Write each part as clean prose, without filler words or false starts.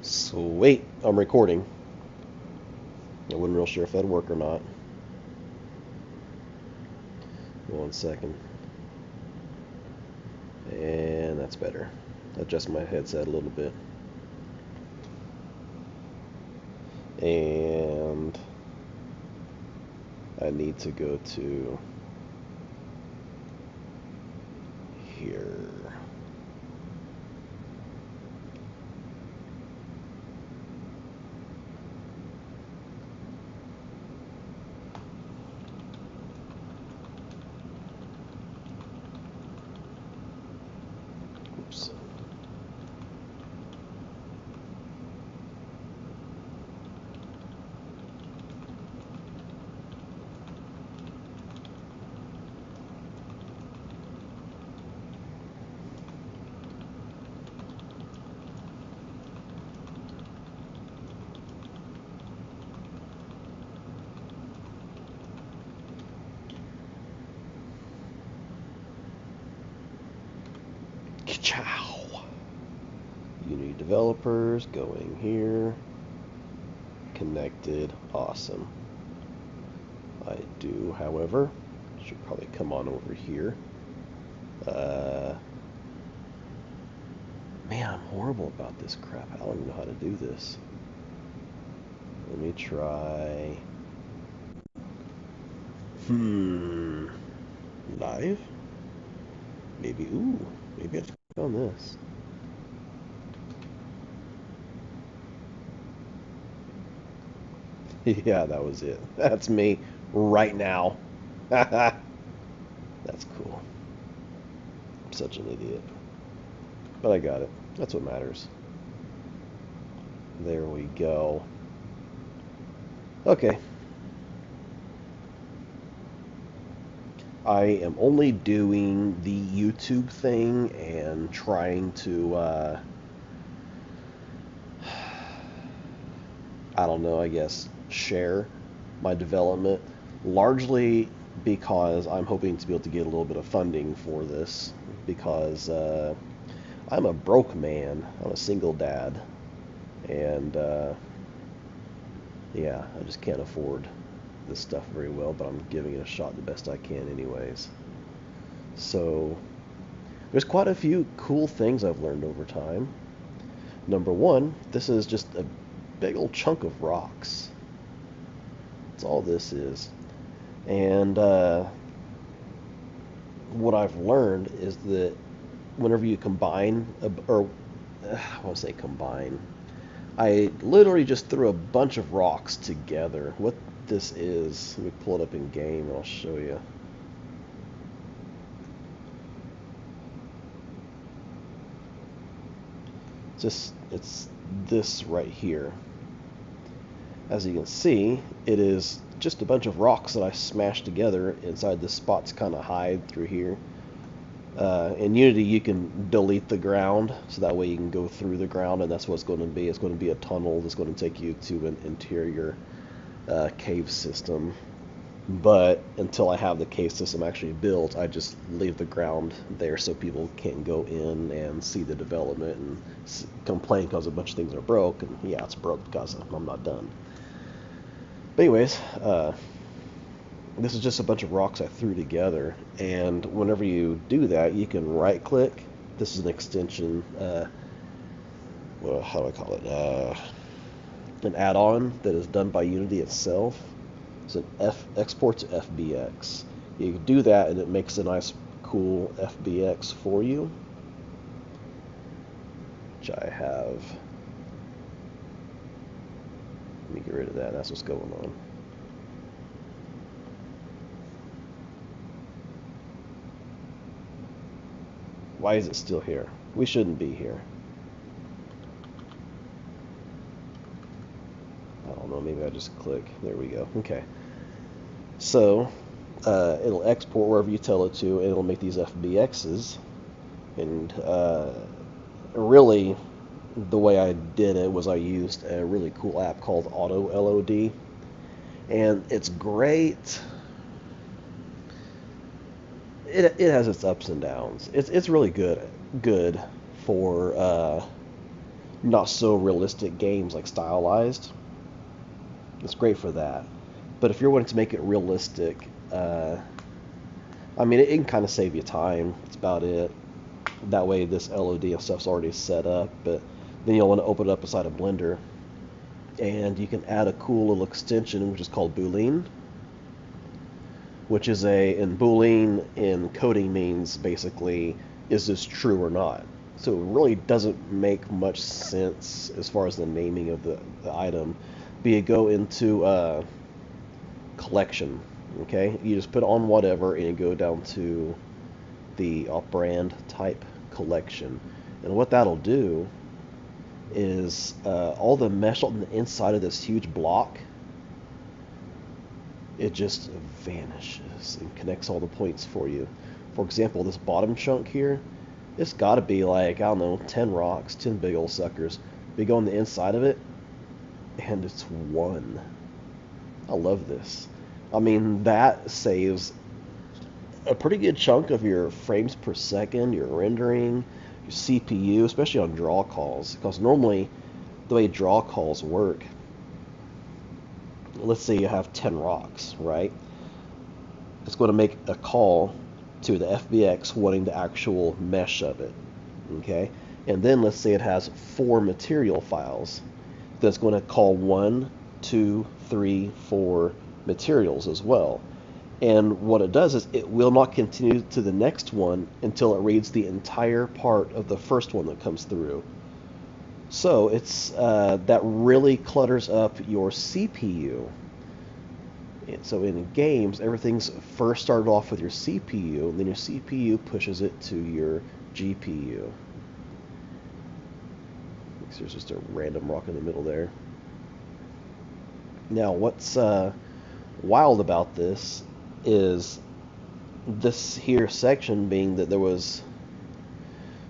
Sweet, I'm recording. I wasn't real sure if that'd work or not. 1 second. And that's better. Adjust my headset a little bit. And I need to go to here. Oops. Ka-chow. Unity developers going here. Connected. Awesome. I do, however, should probably come on over here. Man, I'm horrible about this crap. I don't even know how to do this. Let me try. Live? Maybe. Ooh, maybe I have to click on this. Yeah, that was it. That's me right now. That's cool. I'm such an idiot. But I got it. That's what matters. There we go. Okay. I am only doing the YouTube thing and trying to, I don't know, I guess, share my development, largely because I'm hoping to be able to get a little bit of funding for this, because I'm a broke man. I'm a single dad, and yeah, I just can't afford this stuff very well, but I'm giving it a shot the best I can anyways. So there's quite a few cool things I've learned over time. Number one, this is just a big old chunk of rocks. That's all this is. And what I've learned is that whenever you combine, or I want to say combine, I literally just threw a bunch of rocks together. What this is, let me pull it up in game and I'll show you. It's this right here. As you can see, it is just a bunch of rocks that I smashed together inside this spot's kind of hide through here. In Unity, you can delete the ground, so that way you can go through the ground, and that's what it's going to be. It's going to be a tunnel that's going to take you to an interior cave system. But until I have the cave system actually built, I just leave the ground there so people can't go in and see the development and complain because a bunch of things are broke. And yeah, it's broke because I'm not done. But anyways, this is just a bunch of rocks I threw together, and whenever you do that, you can right click. This is an extension, well, how do I call it? An add-on that is done by Unity itself. It's an export to FBX. You can do that, and it makes a nice, cool FBX for you, which I have. Let me get rid of that. That's what's going on. Why is it still here? We shouldn't be here. I don't know, maybe I just click. There we go. Okay. So, it'll export wherever you tell it to, and it'll make these FBXs. And really, the way I did it was I used a really cool app called Auto LOD. And it's great. It has its ups and downs. It's really good for not so realistic games like stylized. It's great for that. But if you're wanting to make it realistic, I mean, it can kind of save you time. That's about it. That way, this LOD and stuff's already set up, but then you'll want to open it up inside a Blender, and you can add a cool little extension, which is called Boolean, which is in Boolean in coding means basically, is this true or not? So it really doesn't make much sense as far as the naming of the item. But you go into collection, okay? You just put on whatever, and you go down to the operand type collection. And what that'll do is all the mesh on the inside of this huge block, it just vanishes and connects all the points for you. For example, this bottom chunk here, it's got to be like, I don't know, 10 rocks, 10 big old suckers. We go on the inside of it, and it's 1. I love this. I mean, that saves a pretty good chunk of your frames per second, your rendering, your CPU, especially on draw calls. Because normally, the way draw calls work, let's say you have 10 rocks, right? It's going to make a call to the FBX wanting the actual mesh of it, okay? And then let's say it has 4 material files. That's going to call 1, 2, 3, 4 materials as well. And what it does is it will not continue to the next one until it reads the entire part of the first one that comes through. So it's that really clutters up your CPU. And so in games, everything's first started off with your CPU, and then your CPU pushes it to your GPU. There's just a random rock in the middle there. Now, what's wild about this is this here section being that there was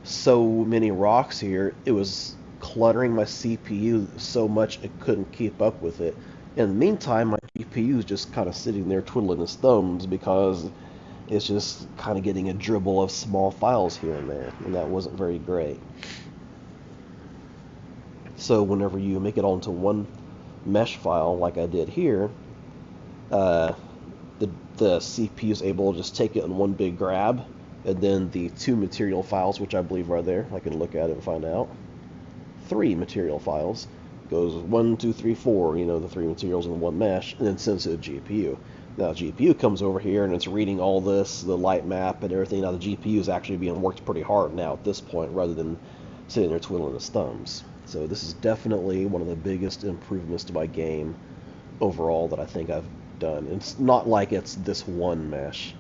so many rocks here, it was cluttering my CPU so much it couldn't keep up with it. In the meantime, my GPU is just kind of sitting there twiddling its thumbs because it's just kind of getting a dribble of small files here and there, and that wasn't very great. So whenever you make it onto one mesh file like I did here, the CPU is able to just take it in one big grab, and then the 2 material files, which I believe are there, I can look at it and find out. 3 material files, goes 1, 2, 3, 4, you know, the 3 materials in one mesh, and then sends it to the GPU. Now the GPU comes over here and it's reading all this, the light map and everything. Now the GPU is actually being worked pretty hard now at this point, rather than sitting there twiddling his thumbs. So this is definitely one of the biggest improvements to my game overall that I think I've done. It's not like it's this one mesh.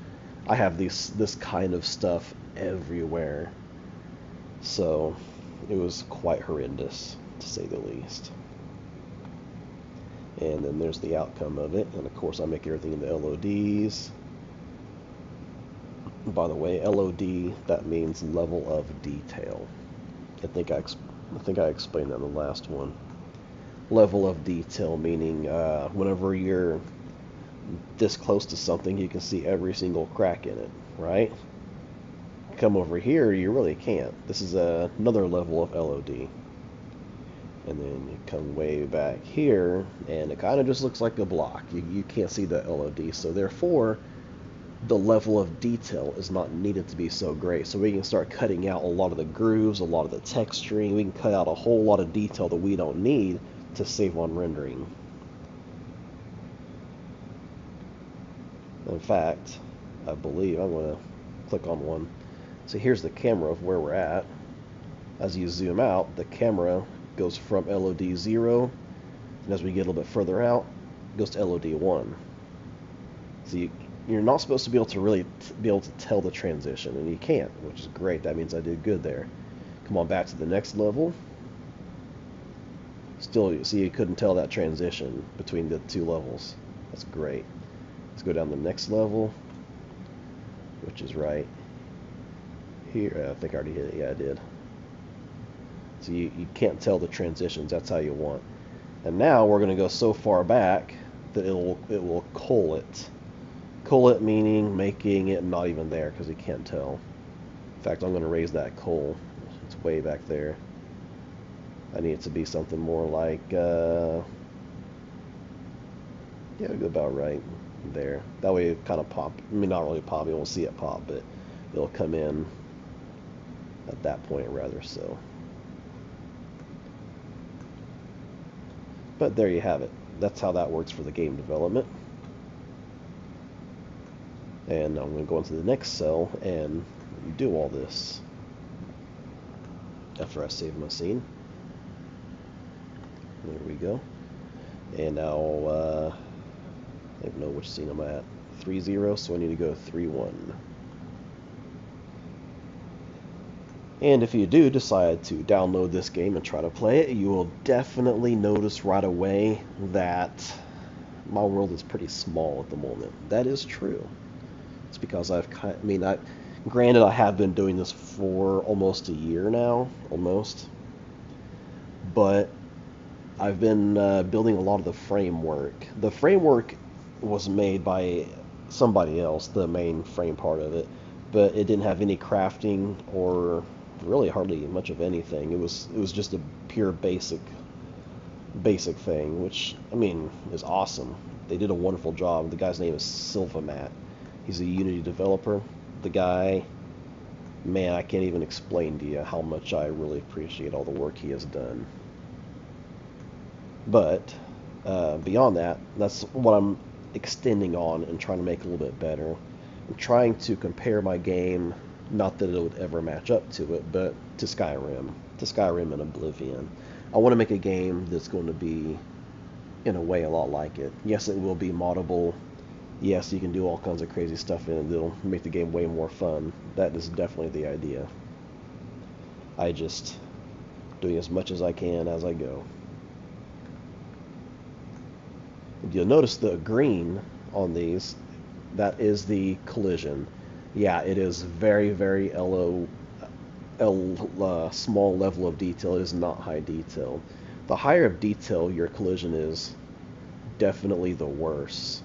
I have this kind of stuff everywhere. So it was quite horrendous, to say the least. And then there's the outcome of it. And of course I make everything into LODs. By the way, LOD, that means level of detail. I think I explained that in the last one. Level of detail meaning whenever you're this close to something, you can see every single crack in it, right? Come over here, you really can't. This is another level of LOD. And then you come way back here, and it kind of just looks like a block. You can't see the LOD, so therefore, the level of detail is not needed to be so great. So we can start cutting out a lot of the grooves, a lot of the texturing. We can cut out a whole lot of detail that we don't need to save on rendering. In fact, I believe I'm going to click on one. So here's the camera of where we're at. As you zoom out, the camera goes from LOD 0, and as we get a little bit further out, it goes to LOD 1. So you're not supposed to be able to really be able to tell the transition, and you can't, which is great. That means I did good there. Come on back to the next level. Still, you see, you couldn't tell that transition between the 2 levels. That's great. Let's go down the next level, which is right here. I think I already hit it. Yeah, I did. So you can't tell the transitions. That's how you want. And now we're going to go so far back that it will cull it. Cull it meaning making it not even there because you can't tell. In fact, I'm going to raise that cull. It's way back there. I need it to be something more like, yeah, about right there. That way it kind of pop. I mean, not really pop. You won't see it pop, but it'll come in at that point rather so. But there you have it. That's how that works for the game development. And I'm going to go into the next cell and do all this after I save my scene. There we go. And now, I don't know which scene I'm at. 3-0, so I need to go 3-1. And if you do decide to download this game and try to play it, you will definitely notice right away that my world is pretty small at the moment. That is true. It's because granted, I have been doing this for almost a year now, but I've been building a lot of the framework. The framework was made by somebody else, the main frame part of it, but it didn't have any crafting or really hardly much of anything. It was just a pure basic thing, which I mean is awesome. They did a wonderful job. The guy's name is Silvamat. He's a Unity developer. The guy, man, I can't even explain to you how much I really appreciate all the work he has done. But beyond that, that's what I'm extending on and trying to make a little bit better. I'm trying to compare my game, not that it would ever match up to it, but to Skyrim and Oblivion. I want to make a game that's going to be, in a way, a lot like it. Yes, it will be moddable. Yes, you can do all kinds of crazy stuff in it that'll make the game way more fun. That is definitely the idea. I just doing as much as I can as I go. You'll notice the green on these, that is the collision. Yeah, it is very, very small level of detail. It is not high detail. The higher of detail your collision is, definitely the worse.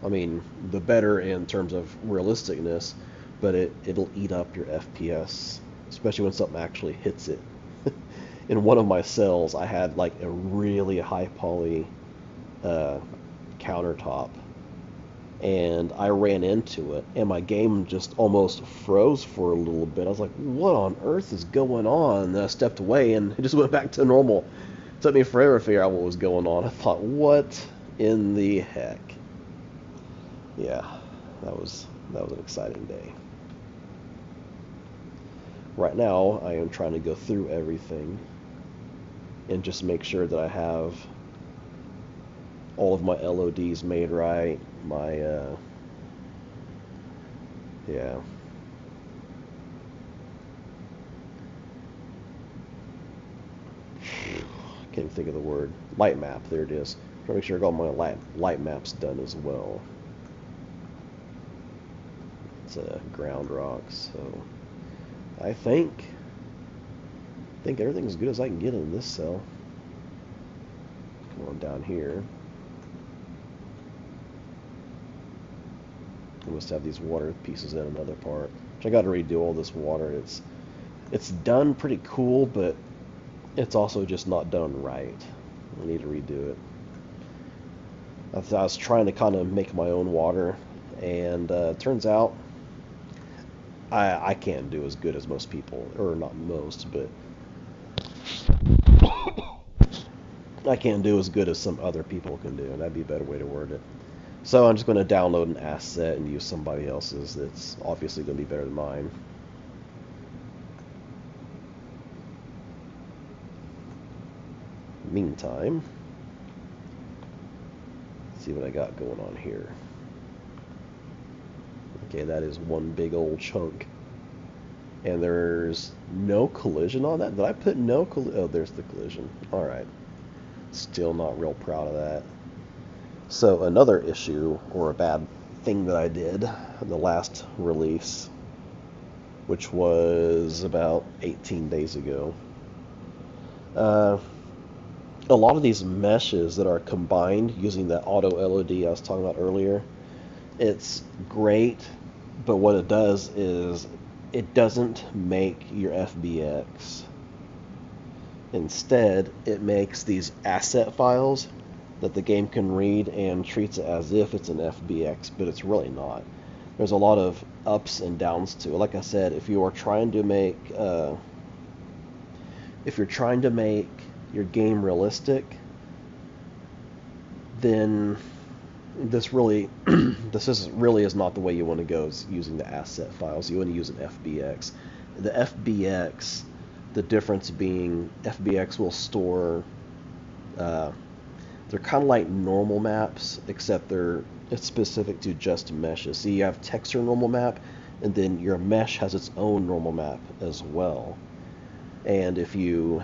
I mean, the better in terms of realisticness, but it'll eat up your FPS, especially when something actually hits it. In one of my cells, I had like a really high poly countertop, and I ran into it, and my game just almost froze for a little bit. I was like, what on earth is going on? And I stepped away, and it just went back to normal. It took me forever to figure out what was going on. I thought, what in the heck? Yeah, that was an exciting day. Right now, I am trying to go through everything and just make sure that I have all of my LODs made right, my, yeah. Can't even think of the word. Lightmap, there it is. Trying to make sure I got my light maps done as well. It's a ground rock, so I think everything's as good as I can get in this cell. Come on down here. I must have these water pieces in another part. Which I got to redo all this water. It's done pretty cool, but it's also just not done right. I need to redo it. I was trying to kind of make my own water, and turns out I can't do as good as most people, or not most, but I can't do as good as some other people can do, and that'd be a better way to word it. So I'm just going to download an asset and use somebody else's that's obviously going to be better than mine. Meantime, let's see what I got going on here. Okay, that is one big old chunk. And there's no collision on that? Did I put no collision? Oh, there's the collision. Alright. Still not real proud of that. So another issue, or a bad thing that I did in the last release, which was about 18 days ago. A lot of these meshes that are combined using that auto LOD I was talking about earlier, it's great, but what it does is it doesn't make your FBX Instead, it makes these asset files that the game can read and treats it as if it's an FBX, but it's really not. There's a lot of ups and downs to it. Like I said, if you're trying to make your game realistic, then this really is not the way you want to go, is using the asset files. You want to use an FBX. The FBX, the difference being FBX will store they're kind of like normal maps, except it's specific to just meshes. So you have texture normal map, and then your mesh has its own normal map as well. And if you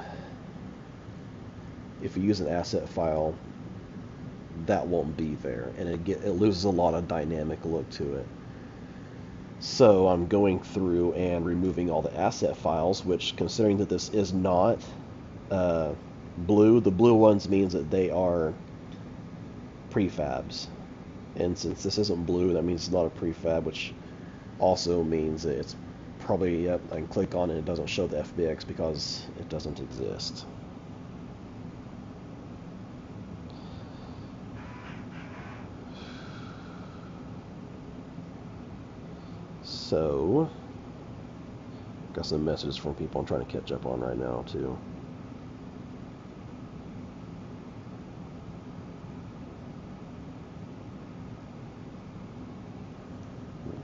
use an asset file, that won't be there, and it loses a lot of dynamic look to it. So I'm going through and removing all the asset files, which, considering that this is not blue, the blue ones means that they are prefabs, and since this isn't blue, that means it's not a prefab, which also means that it's probably, yep, I can click on it, it doesn't show the FBX because it doesn't exist. So, got some messages from people I'm trying to catch up on right now, too.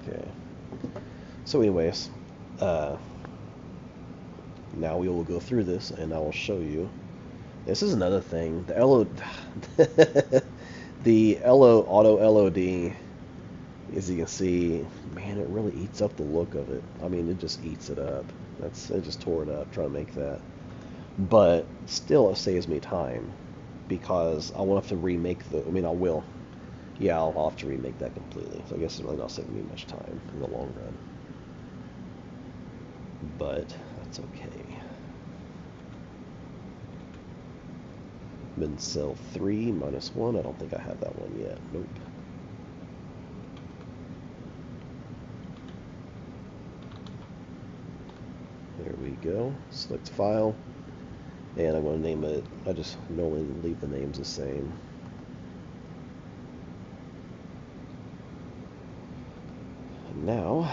Okay. So anyways, now we will go through this, and I will show you. This is another thing. The auto LOD, as you can see, man, it really eats up the look of it. I mean, it just eats it up. It just tore it up trying to make that. But still, it saves me time because I won't have to remake I mean, I will. Yeah, I'll have to remake that completely. So I guess it's really not saving me much time in the long run. But that's okay. Min cell 3 -1. I don't think I have that one yet. Nope. There we go. Select file. And I'm going to name it. I just normally leave the names the same. Now,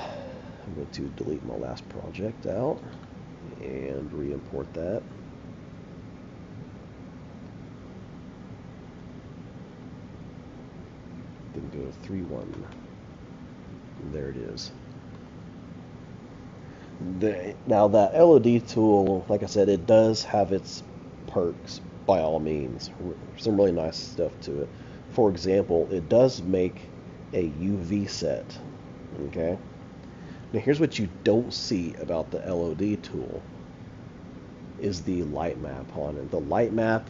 I'm going to delete my last project out and re-import that. Then go 3.1. There it is. Now that LOD tool, like I said, it does have its perks by all means. Some really nice stuff to it. For example, it does make a UV set. Okay. Now here's what you don't see about the LOD tool is the light map on it. The light map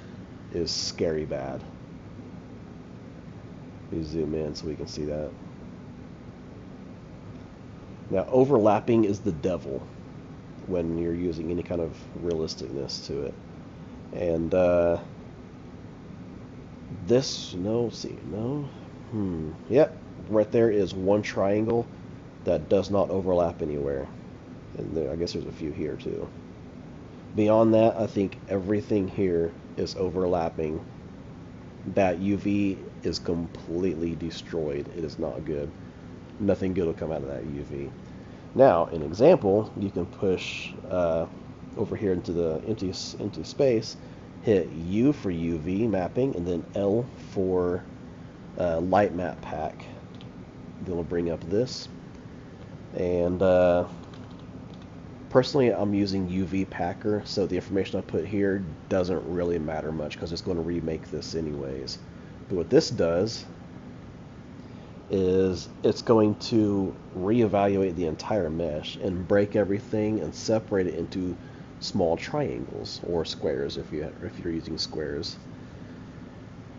is scary bad. Let me zoom in so we can see that. Now overlapping is the devil when you're using any kind of realisticness to it. And yep, right there is one triangle that does not overlap anywhere. And I guess there's a few here too. Beyond that, I think everything here is overlapping. That UV is completely destroyed. It is not good. Nothing good will come out of that UV. Now, an example, you can push over here into the empty space, hit U for UV mapping, and then L for light map pack. Then we'll bring up this. And personally, I'm using UV Packer, so the information I put here doesn't really matter much because it's going to remake this anyways. But what this does is it's going to reevaluate the entire mesh and break everything and separate it into small triangles or squares if you're using squares.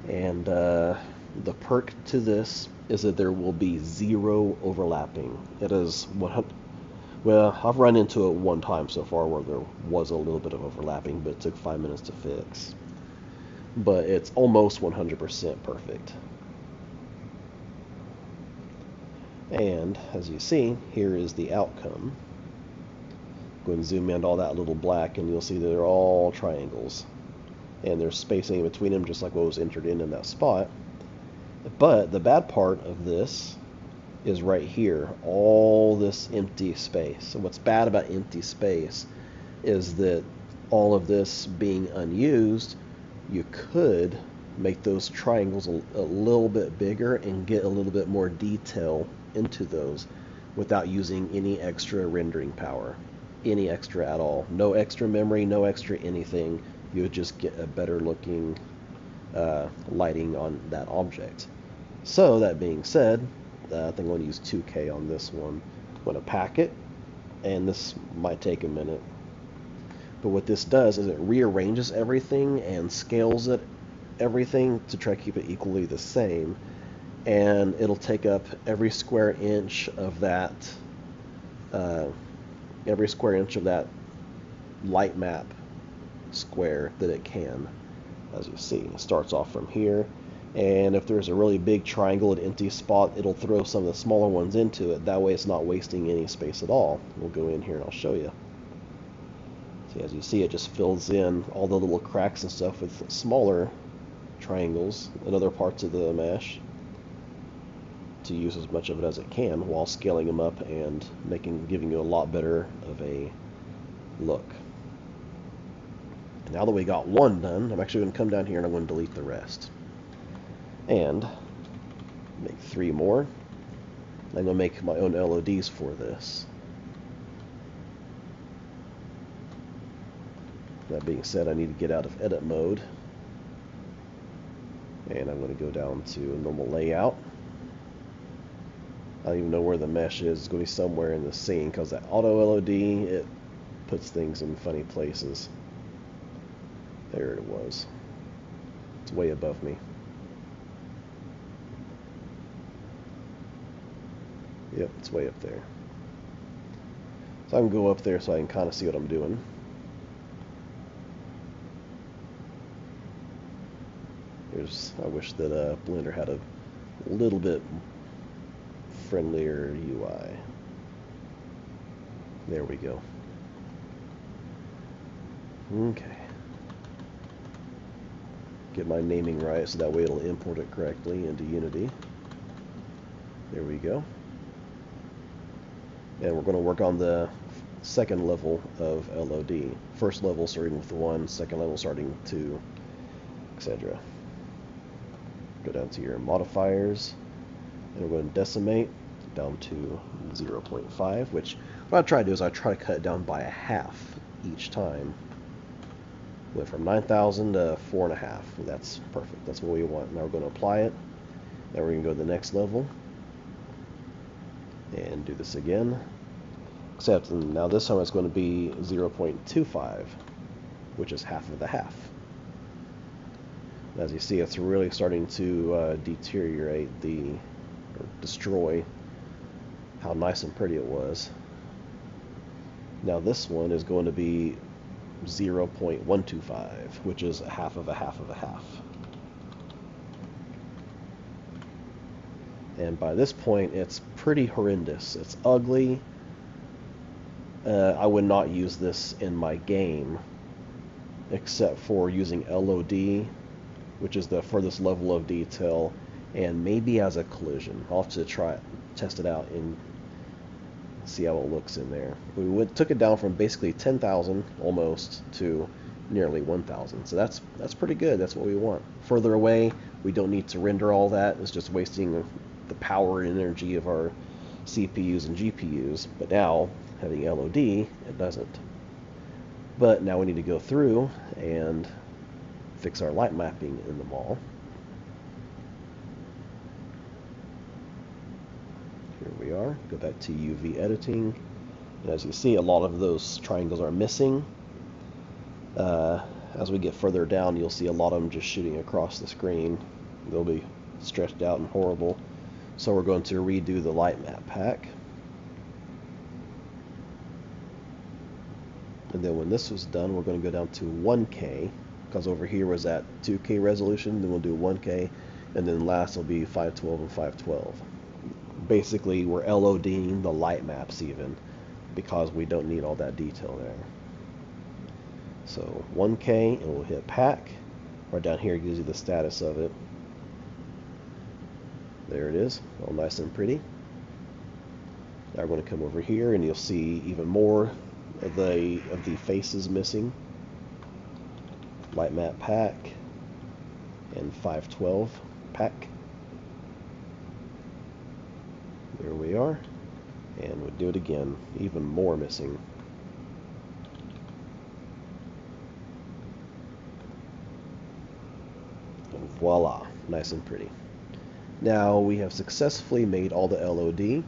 And the perk to this is that there will be zero overlapping. It is 100. Well, I've run into it one time so far where there was a little bit of overlapping, but it took 5 minutes to fix. But it's almost 100% perfect. And as you see, here is the outcome. Go and zoom in to all that little black, and you'll see that they're all triangles. And there's spacing in between them, just like what was entered in that spot. But the bad part of this is right here, all this empty space. And what's bad about empty space is that all of this being unused, you could make those triangles a little bit bigger and get a little bit more detail into those without using any extra rendering power, any extra at all. No extra memory, no extra anything. You would just get a better looking lighting on that object. So that being said, I think I'm going to use 2K on this one. I'm going to pack it, and this might take a minute. But what this does is it rearranges everything and scales everything to try to keep it equally the same. And it'll take up every square inch of that light map square that it can. As you see, it starts off from here, and if there's a really big triangle, an empty spot, it'll throw some of the smaller ones into it. That way it's not wasting any space at all. We'll go in here and I'll show you. See, as you see, it just fills in all the little cracks and stuff with smaller triangles and other parts of the mesh to use as much of it as it can while scaling them up and giving you a lot better of a look. Now that we got one done, I'm actually going to come down here and I'm going to delete the rest. And make 3 more. I'm going to make my own LODs for this. That being said, I need to get out of edit mode. And I'm going to go down to normal layout. I don't even know where the mesh is. It's going to be somewhere in the scene because that auto LOD, it puts things in funny places. There it was. It's way above me. Yep, it's way up there. So I can go up there so I can kind of see what I'm doing. I wish that Blender had a little bit friendlier UI. There we go. Okay. Get my naming right so that way it'll import it correctly into Unity. There we go. And we're going to work on the second level of LOD. First level starting with 1, second level starting with 2, etc. Go down to your modifiers, and we're going to decimate down to 0.5, which what I try to do is I try to cut it down by a half each time. Went from 9,000 to 4.5. That's perfect. That's what we want. Now we're going to apply it. Now we're going to go to the next level and do this again. Except now this time it's going to be 0.25, which is half of the half. As you see, it's really starting to deteriorate or destroy how nice and pretty it was. Now this one is going to be 0.125, which is a half of a half of a half. And by this point, it's pretty horrendous. It's ugly. I would not use this in my game, except for using LOD, which is the furthest level of detail, and maybe as a collision. I'll have to test it out and see how it looks in there. We took it down from basically 10,000 almost to nearly 1,000. So that's pretty good. That's what we want. Further away, we don't need to render all that. It's just wasting the power and energy of our CPUs and GPUs. But now, having LOD, it doesn't. But now we need to go through and fix our light mapping in them all. Here we are. Go back to UV editing. And as you see, a lot of those triangles are missing. As we get further down, you'll see a lot of them just shooting across the screen. They'll be stretched out and horrible. So we're going to redo the light map pack. And then when this was done, we're going to go down to 1K, because over here was at 2K resolution. Then we'll do 1K, and then last will be 512 and 512. Basically, we're LODing the light maps even. because we don't need all that detail there. So 1K, and we'll hit pack. Right down here gives you the status of it. There it is, all nice and pretty. Now we're going to come over here, and you'll see even more of the faces missing. Lightmap pack and 512 pack. There we are, and we'll do it again. Even more missing. And voila, nice and pretty. Now we have successfully made all the LOD,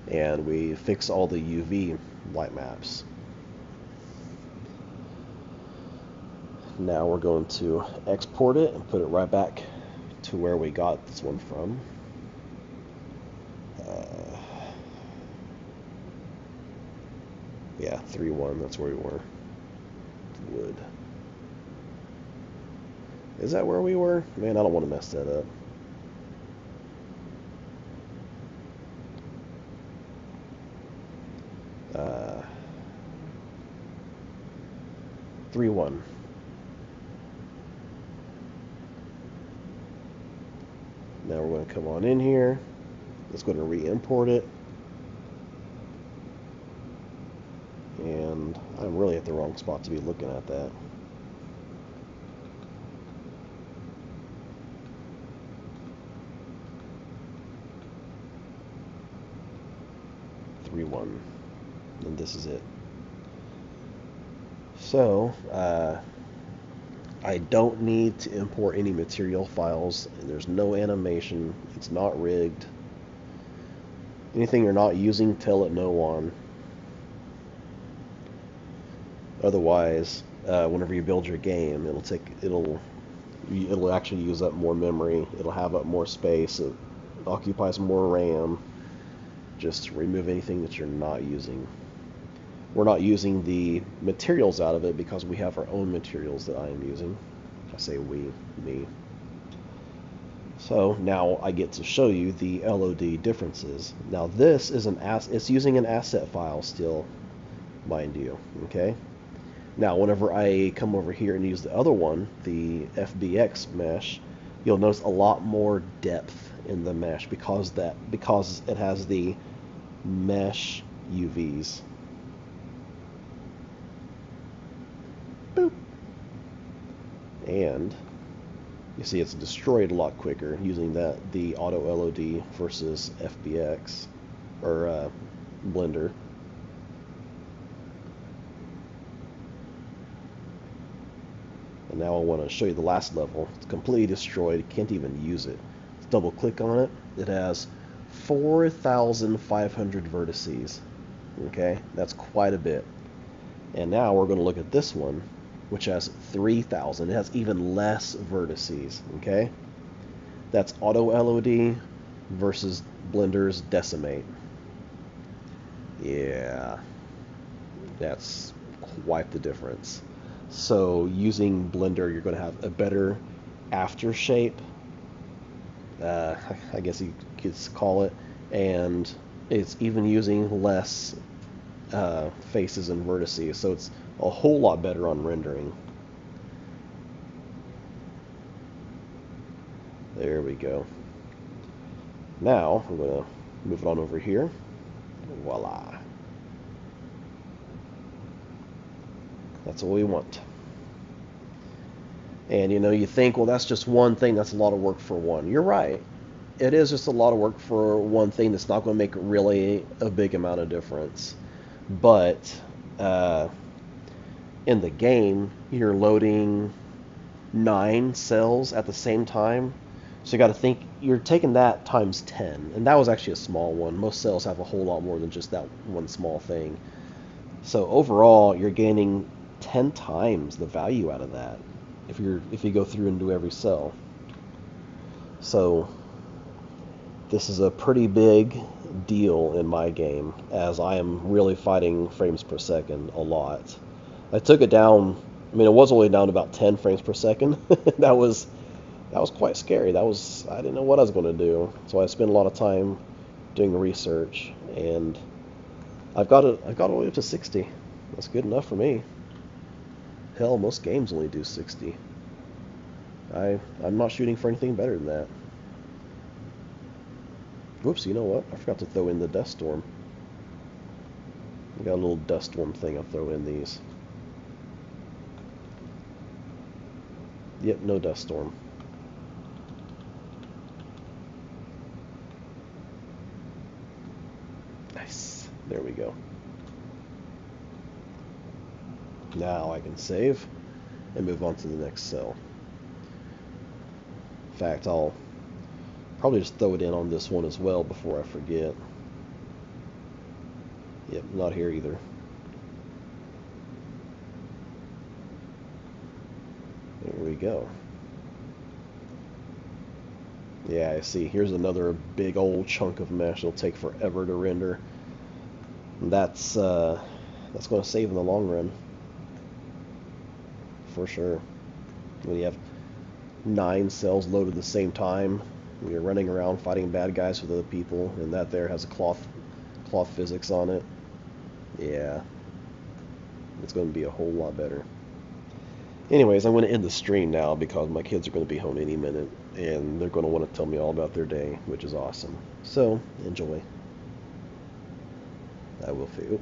and we fix all the UV light maps. Now we're going to export it and put it right back to where we got this one from. Yeah, 3.1, that's where we were. Wood. Is that where we were? Man, I don't want to mess that up. Uh, 3.1. Now we're going to come on in here. Let's go to re-import it. And I'm really at the wrong spot to be looking at that. And this is it. So I don't need to import any material files, and there's no animation. It's not rigged. Anything you're not using, tell it no on. Otherwise, whenever you build your game, it'll actually use up more memory. It'll have up more space. It occupies more RAM. Just remove anything that you're not using. We're not using the materials out of it because we have our own materials that I am using. I say we, me. So now I get to show you the LOD differences. Now this is it's using an asset file still, mind you. Okay. Now whenever I come over here and use the other one, the FBX mesh, you'll notice a lot more depth in the mesh because it has the mesh UVs. Boop. And you see it's destroyed a lot quicker using the auto LOD versus FBX or Blender. And now I want to show you the last level. It's completely destroyed. You can't even use it. Let's double click on it. It has 4,500 vertices. Okay, that's quite a bit. And now we're going to look at this one, which has 3,000. It has even less vertices. Okay, that's auto LOD versus Blender's Decimate. Yeah, that's quite the difference. So using Blender, you're going to have a better aftershape, I guess you could call it, and it's even using less faces and vertices, so it's a whole lot better on rendering. There we go. Now I'm going to move it on over here. Voila. That's what we want. And you think, well, that's just one thing. That's a lot of work for one. You're right. It is just a lot of work for one thing that's not going to make really a big amount of difference. But in the game, you're loading 9 cells at the same time. So you got to think, you're taking that times 10. And that was actually a small one. Most cells have a whole lot more than just that one small thing. So overall, you're gaining 10 times the value out of that if you go through and do every cell. So this is a pretty big deal in my game, as I am really fighting frames per second a lot. I took it down. I mean, it was only down to about 10 frames per second. that was quite scary. I didn't know what I was going to do, so I spent a lot of time doing research, and I've got all the way up to 60. That's good enough for me. Hell, most games only do 60. I'm not shooting for anything better than that. Whoops, you know what? I forgot to throw in the dust storm. I got a little dust storm thing I'll throw in these. Yep, no dust storm. Nice. There we go. Now I can save and move on to the next cell. In fact, I'll probably just throw it in on this one as well before I forget. Yep, not here either. There we go. Yeah, I see. Here's another big old chunk of mesh. It'll take forever to render. That's going to save in the long run, for sure. When you have 9 cells loaded at the same time, when you're running around fighting bad guys with other people, and that there has a cloth physics on it. Yeah, it's going to be a whole lot better. Anyways, I'm going to end the stream now because my kids are going to be home any minute, and they're going to want to tell me all about their day, which is awesome. So, enjoy. I will feel.